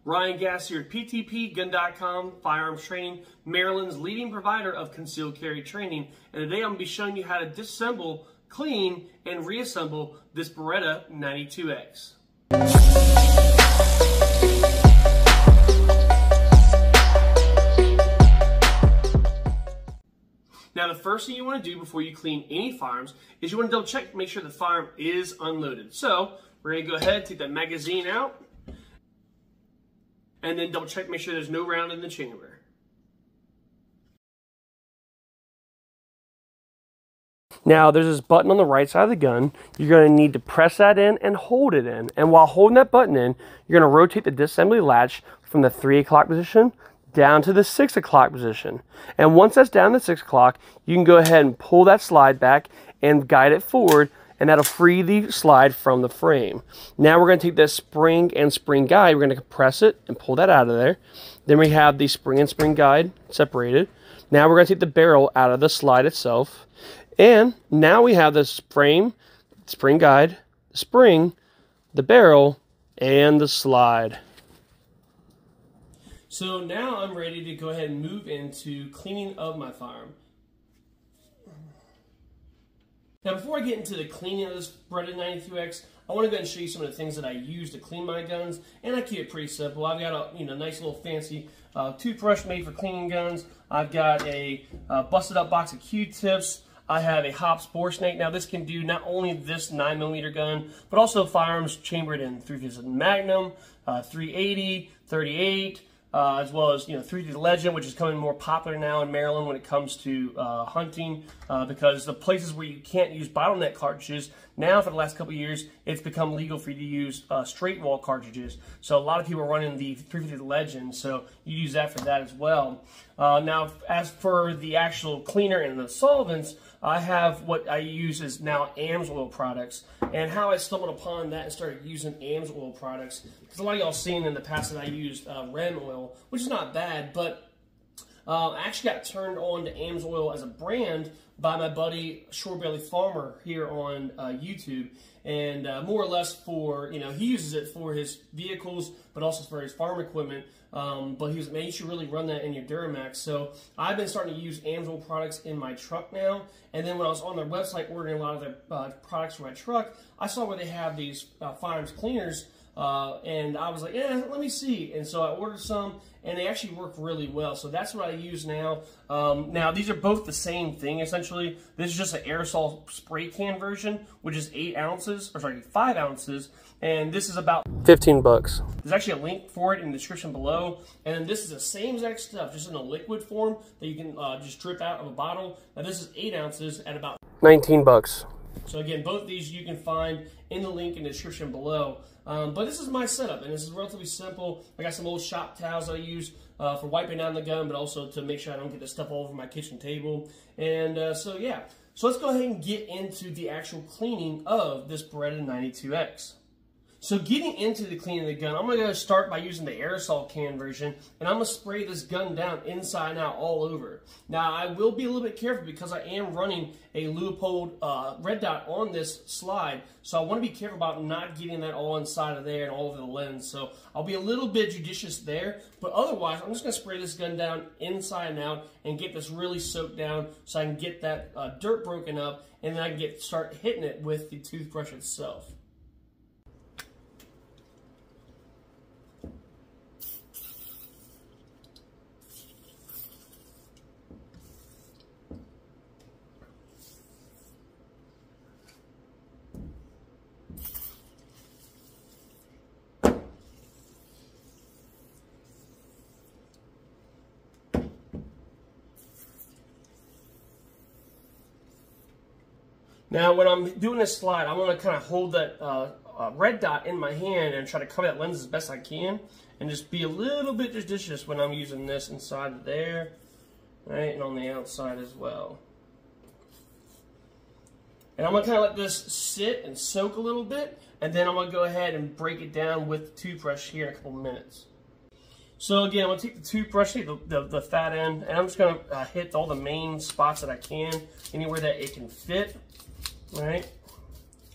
Ryan Gass here at PTPGun.com, Firearms Training, Maryland's leading provider of concealed carry training. And today I'm going to be showing you how to disassemble, clean, and reassemble this Beretta 92X. Now, the first thing you want to do before you clean any firearms is you want to double check to make sure the firearm is unloaded. So we're going to go ahead, take that magazine out, and then double check, make sure there's no round in the chamber. Now, there's this button on the right side of the gun. You're going to need to press that in and hold it in. And while holding that button in, you're going to rotate the disassembly latch from the 3 o'clock position down to the 6 o'clock position. And once that's down to 6 o'clock, you can go ahead and pull that slide back and guide it forward, and that'll free the slide from the frame. Now we're going to take this spring and spring guide, we're going to compress it and pull that out of there. Then we have the spring and spring guide separated. Now we're going to take the barrel out of the slide itself. And now we have this frame, spring guide, the spring, the barrel, and the slide. So now I'm ready to go ahead and move into cleaning of my firearm. Now, before I get into the cleaning of this Beretta 92X, I want to go ahead and show you some of the things that I use to clean my guns, and I keep it pretty simple. I've got a nice little fancy toothbrush made for cleaning guns. I've got a busted up box of Q-tips. I have a Hops bore snake. Now, this can do not only this 9mm gun, but also firearms chambered in .350 Magnum, .380, .38. As well as .350 Legend, which is becoming more popular now in Maryland when it comes to hunting, because the places where you can't use bottleneck cartridges, now for the last couple of years, it's become legal for you to use straight wall cartridges. So a lot of people are running the .350 Legend, so you use that for that as well. Now, as for the actual cleaner and the solvents, I have what I use is now AMSOIL products, and how I stumbled upon that and started using AMSOIL products, because a lot of y'all seen in the past that I used REM oil, which is not bad, but I actually got turned on to AMSOIL as a brand by my buddy Shorebelly Farmer here on YouTube, and more or less for, he uses it for his vehicles, but also for his farm equipment. But he was, man, you should really run that in your Duramax. So I've been starting to use AMSOIL products in my truck now. And then when I was on their website ordering a lot of their products for my truck, I saw where they have these firearms cleaners. And I was like, yeah, let me see. And so I ordered some, and they actually work really well. So that's what I use now. Now, these are both the same thing, essentially. This is just an aerosol spray can version, which is 5 ounces. And this is about $15. There's actually a link for it in the description below. And then this is the same exact stuff, just in a liquid form that you can just drip out of a bottle. Now, this is 8 ounces at about $19. So again, both these you can find in the link in the description below. But this is my setup, and this is relatively simple. I got some old shop towels I use for wiping down the gun, but also to make sure I don't get this stuff all over my kitchen table. And so yeah, so let's go ahead and get into the actual cleaning of this Beretta 92X. So getting into the cleaning of the gun, I'm going to start by using the aerosol can version, and I'm going to spray this gun down inside and out all over. Now, I will be a little bit careful because I am running a Leopold red dot on this slide, so I want to be careful about not getting that all inside of there and all over the lens. So I'll be a little bit judicious there, but otherwise, I'm just going to spray this gun down inside and out and get this really soaked down so I can get that dirt broken up, and then I can start hitting it with the toothbrush itself. Now, when I'm doing this slide, I'm going to kind of hold that red dot in my hand and try to cover that lens as best I can, and just be a little bit judicious when I'm using this inside of there, right, and on the outside as well. And I'm going to kind of let this sit and soak a little bit, and then I'm going to go ahead and break it down with the toothbrush here in a couple minutes. So again, I'm going to take the toothbrush, the fat end, and I'm just going to hit all the main spots that I can, anywhere that it can fit, right?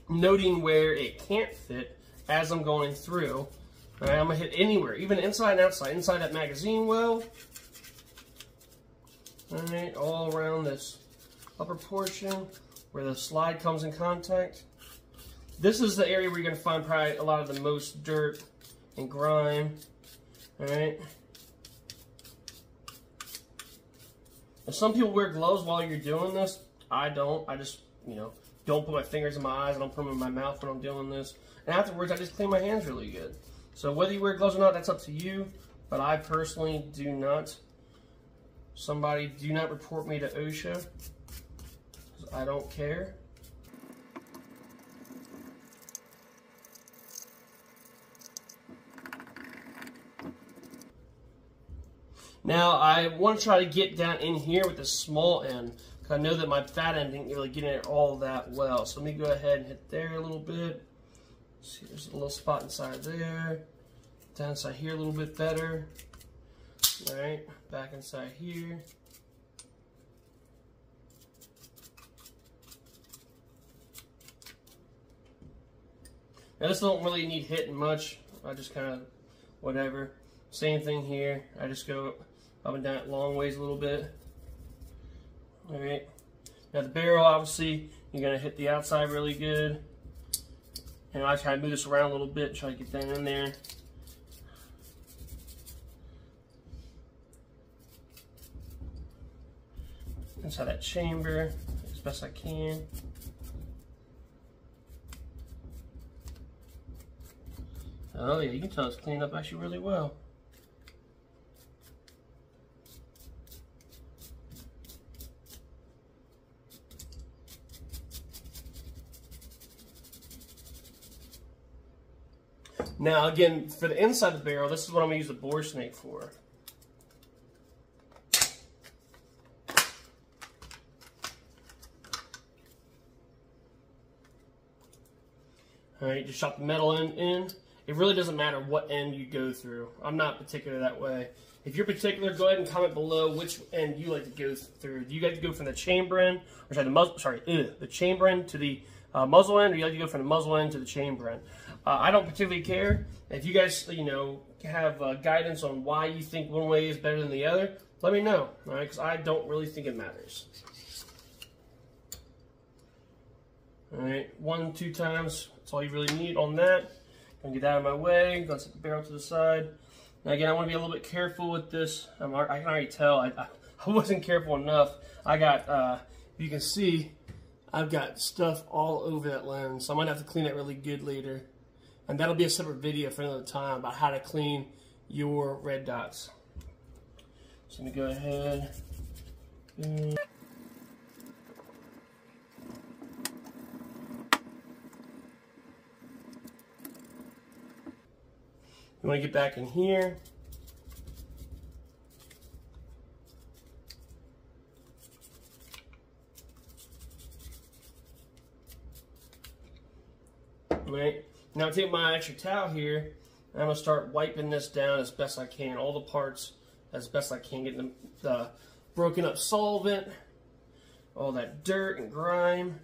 Noting where it can't fit as I'm going through. All right, I'm gonna hit anywhere, even inside and outside, inside that magazine well. All right, all around this upper portion where the slide comes in contact. This is the area where you're gonna find probably a lot of the most dirt and grime. All right. And some people wear gloves while you're doing this. I don't. I just, you know, don't put my fingers in my eyes. I don't put them in my mouth when I'm doing this. And afterwards, I just clean my hands really good. So whether you wear gloves or not, that's up to you. But I personally do not. Somebody, do not report me to OSHA, 'cause I don't care. Now, I want to try to get down in here with the small end, because I know that my fat end didn't really get in it all that well. So let me go ahead and hit there a little bit. See, there's a little spot inside there. Down inside here a little bit better. All right, back inside here. Now this don't really need hitting much. I just kind of, whatever. Same thing here. I just go up and down it long ways a little bit. All right. Now the barrel, obviously, you're gonna hit the outside really good. And I try to move this around a little bit, try to get that in there. Inside that chamber as best I can. Oh yeah, you can tell it's cleaned up actually really well. Now again, for the inside of the barrel, this is what I'm going to use the bore snake for. Alright, just shot the metal end in. It really doesn't matter what end you go through. I'm not particular that way. If you're particular, go ahead and comment below which end you like to go through. Do you like to go from the chamber end, or sorry, the chamber end to the muzzle end, or you like to go from the muzzle end to the chamber end? I don't particularly care. If you guys, you know, have guidance on why you think one way is better than the other, let me know, all right? Because I don't really think it matters. All right, 1-2 times. That's all you really need on that. Gonna get that out of my way. Gonna set the barrel to the side. Now again, I want to be a little bit careful with this. I can already tell I wasn't careful enough. I got, you can see, I've got stuff all over that lens, so I might have to clean it really good later. And that'll be a separate video for another time about how to clean your red dots. So let me go ahead. You want to get back in here. Right. Now I take my extra towel here, and I'm going to start wiping this down as best I can, all the parts as best I can, getting the broken up solvent, all that dirt and grime.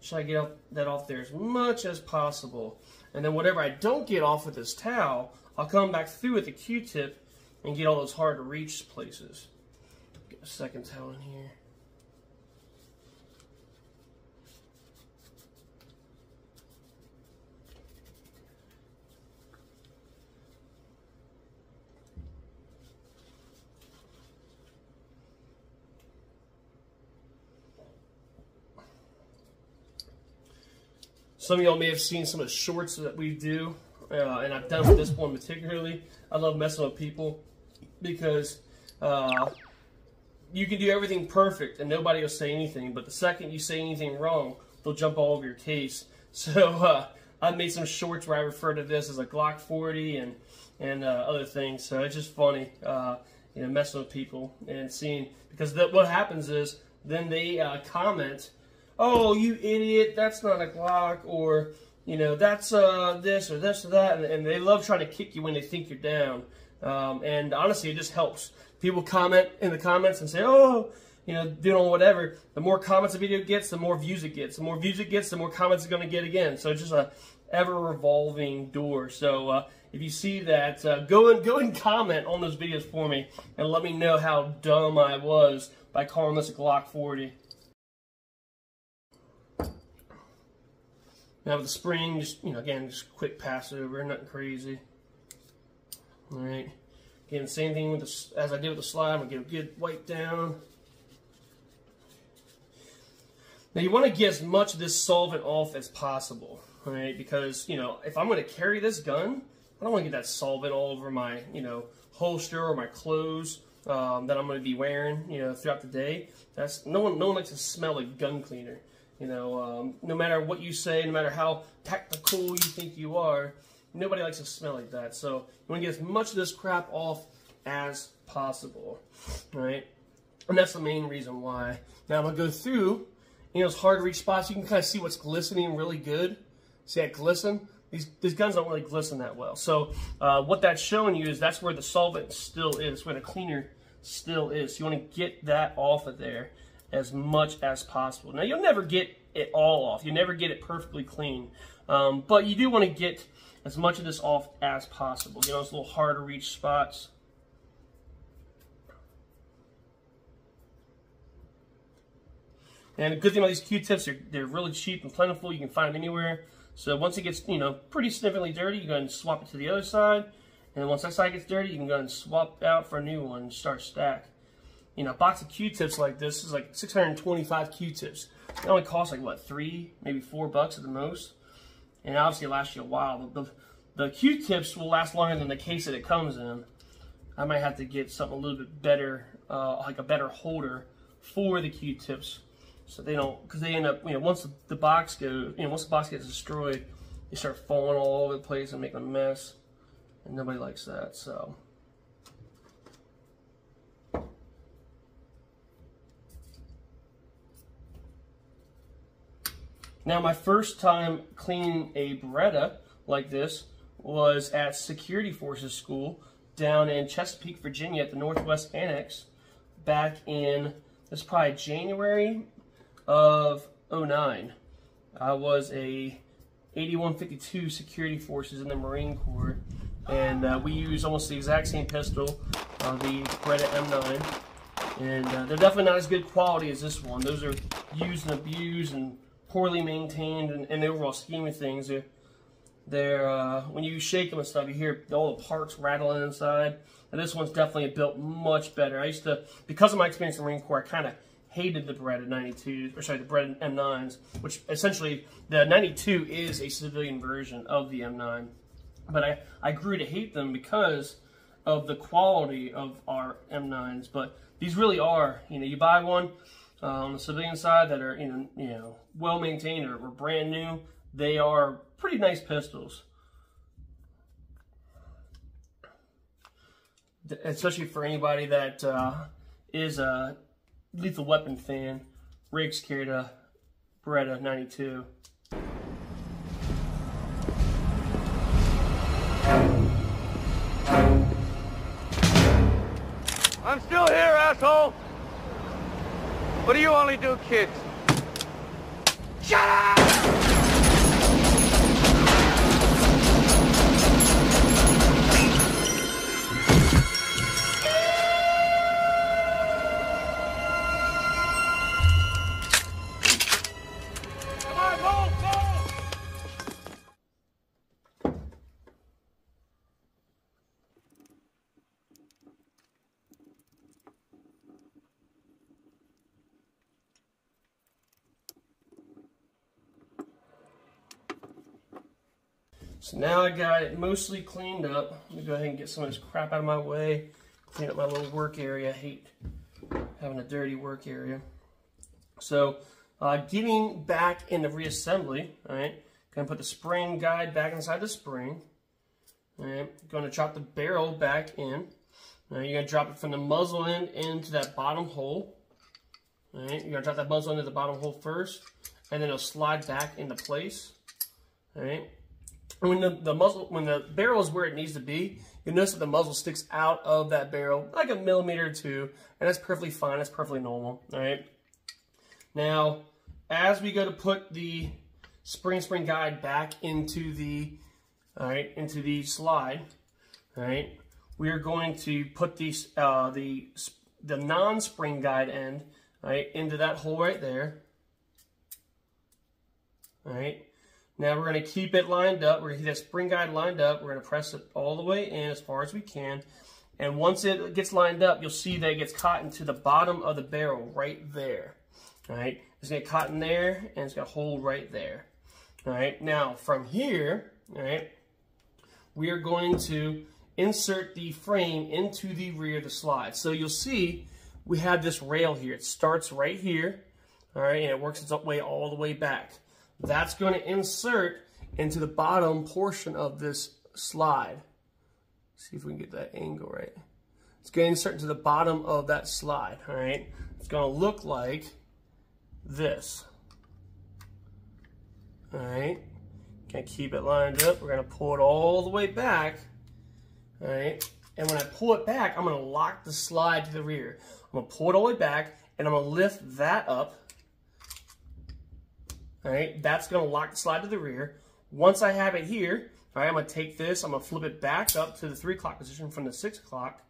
Try to get that off there as much as possible. And then whatever I don't get off with this towel, I'll come back through with a Q-tip and get all those hard to reach places. Get a second towel in here. Some of y'all may have seen some of the shorts that we do, and I've done with this one particularly. I love messing with people because you can do everything perfect and nobody will say anything, but the second you say anything wrong, they'll jump all over your case. So I've made some shorts where I refer to this as a Glock 40 and other things. So it's just funny, you know, messing with people and seeing, because what happens is then they comment, "Oh, you idiot, that's not a Glock," or, you know, that's this or this or that, and they love trying to kick you when they think you're down. And honestly, it just helps. People comment in the comments and say, "Oh, you know, doing whatever." The more comments a video gets, the more views it gets. The more views it gets, the more comments it's going to get again. So it's just a ever-revolving door. So if you see that, go and comment on those videos for me and let me know how dumb I was by calling this a Glock 40. Now with the spring, just, you know, again, just quick pass over, nothing crazy. All right. Again, same thing with the, as I did with the slide. I'm gonna get a good wipe down. Now you want to get as much of this solvent off as possible, all right? Because, you know, if I'm going to carry this gun, I don't want to get that solvent all over my, you know, holster or my clothes that I'm going to be wearing, you know, throughout the day. That's no one likes to smell like gun cleaner. You know, no matter what you say, no matter how tactical you think you are, nobody likes to smell like that. So you want to get as much of this crap off as possible, all right? And that's the main reason why. Now I'm going to go through, you know, it's hard to reach spots. You can kind of see what's glistening really good. See that glisten? These guns don't really glisten that well. So what that's showing you is that's where the solvent still is, where the cleaner still is. So you want to get that off of there as much as possible. Now you'll never get it all off. You never get it perfectly clean. But you do want to get as much of this off as possible. You know, those little hard to reach spots. And the good thing about these Q-tips, they're really cheap and plentiful. You can find them anywhere. So once it gets, you know, pretty significantly dirty, you go ahead and swap it to the other side. And once that side gets dirty, you can go ahead and swap out for a new one and start stack. You know, a box of Q-tips like this is like 625 Q-tips. It only costs like, what, $3, maybe $4 at the most. And obviously it lasts you a while. The Q-tips will last longer than the case that it comes in. I might have to get something a little bit better, like a better holder for the Q-tips. So they don't, because they end up, you know, once the box goes, you know, once the box gets destroyed, they start falling all over the place and making a mess, and nobody likes that. So now my first time cleaning a Beretta like this was at Security Forces School down in Chesapeake, Virginia at the Northwest Annex back in, this is probably January of 09. I was a 8152 Security Forces in the Marine Corps, and we use almost the exact same pistol, the Beretta M9, and they're definitely not as good quality as this one. Those are used and abused and poorly maintained, and in the overall scheme of things, they're when you shake them and stuff, you hear all the parts rattling inside. And this one's definitely built much better. I used to, because of my experience in the Marine Corps, I kind of hated the Beretta 92s, or sorry, the Beretta M9s, which essentially the 92 is a civilian version of the M9. But I grew to hate them because of the quality of our M9s. But these really are, you know, you buy one on the civilian side that are, you know, well maintained or brand new, they are pretty nice pistols. Especially for anybody that is a Lethal Weapon fan. Riggs carried a Beretta 92. I'm still here, asshole! What do you only do, kids? Shut up! So now I got it mostly cleaned up. Let me go ahead and get some of this crap out of my way. Clean up my little work area. I hate having a dirty work area. So getting back in the reassembly, all right, gonna put the spring guide back inside the spring. All right, gonna drop the barrel back in. Now you're gonna drop it from the muzzle end into that bottom hole. All right, you're gonna drop that muzzle into the bottom hole first, and then it'll slide back into place. All right. When the barrel is where it needs to be, you'll notice that the muzzle sticks out of that barrel like a millimeter or two, and that's perfectly fine. That's perfectly normal. All right. Now, as we go to put the spring guide back into the all right, into the slide, all right, we are going to put these the non-spring guide end, all right, into that hole right there. All right. Now we're going to keep it lined up. We're going to keep that spring guide lined up. We're going to press it all the way in as far as we can. And once it gets lined up, you'll see that it gets caught into the bottom of the barrel right there. All right. It's going to get caught in there, and it's got a hole right there. All right. Now from here, all right, we are going to insert the frame into the rear of the slide. So you'll see we have this rail here. It starts right here, all right, and it works its way all the way back. That's going to insert into the bottom portion of this slide. See if we can get that angle right. It's going to insert into the bottom of that slide, all right? It's going to look like this. All right, going to keep it lined up. We're going to pull it all the way back, all right? And when I pull it back, I'm going to lock the slide to the rear. I'm going to pull it all the way back, and I'm going to lift that up. All right, that's going to lock the slide to the rear. Once I have it here, all right, I'm going to take this, I'm going to flip it back up to the 3 o'clock position from the 6 o'clock.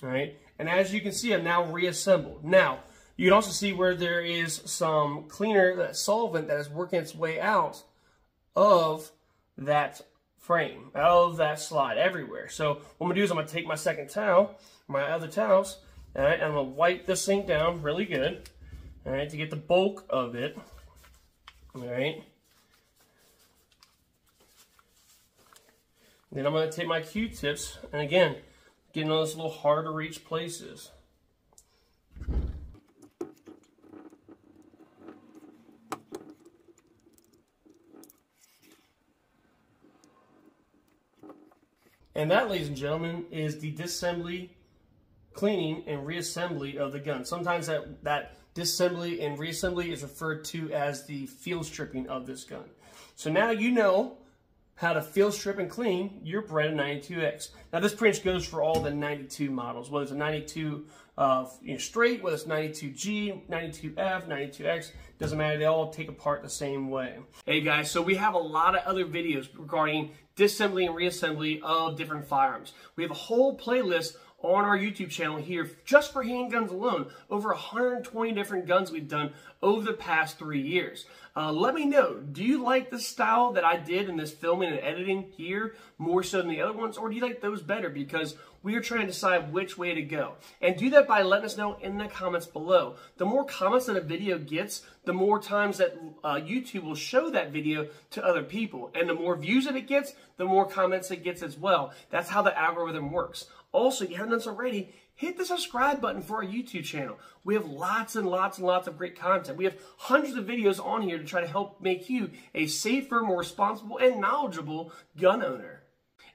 All right, and as you can see, I'm now reassembled. Now, you can also see where there is some cleaner, that solvent that is working its way out of that frame, out of that slide, everywhere. So what I'm going to do is I'm going to take my second towel, my other towels, all right, and I'm going to wipe this thing down really good, all right, to get the bulk of it. All right. Then I'm going to take my Q-tips, and again, get in those little hard to reach places. And that, ladies and gentlemen, is the disassembly, cleaning, and reassembly of the gun. Sometimes that disassembly and reassembly is referred to as the field stripping of this gun. So now you know how to field strip and clean your Beretta 92X. Now this pretty much goes for all the 92 models, whether it's a 92 straight, whether it's 92G, 92F, 92X, doesn't matter, they all take apart the same way. Hey guys, so we have a lot of other videos regarding disassembly and reassembly of different firearms. We have a whole playlist on our YouTube channel here just for handguns alone. Over 120 different guns we've done over the past 3 years. Let me know, do you like the style that I did in this filming and editing here more so than the other ones, or do you like those better? Because we are trying to decide which way to go. And do that by letting us know in the comments below. The more comments that a video gets, the more times that YouTube will show that video to other people. And the more views that it gets, the more comments it gets as well. That's how the algorithm works. Also, if you haven't done so already, hit the subscribe button for our YouTube channel. We have lots and lots and lots of great content. We have hundreds of videos on here to try to help make you a safer, more responsible, and knowledgeable gun owner.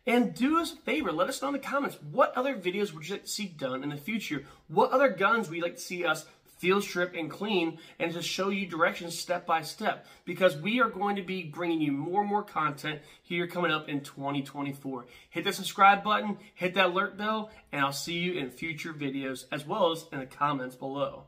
And do us a favor, let us know in the comments, what other videos would you like to see done in the future? What other guns would you like to see us field strip and clean, and just show you directions step by step, because we are going to be bringing you more and more content here coming up in 2024. Hit the subscribe button, hit that alert bell, and I'll see you in future videos as well as in the comments below.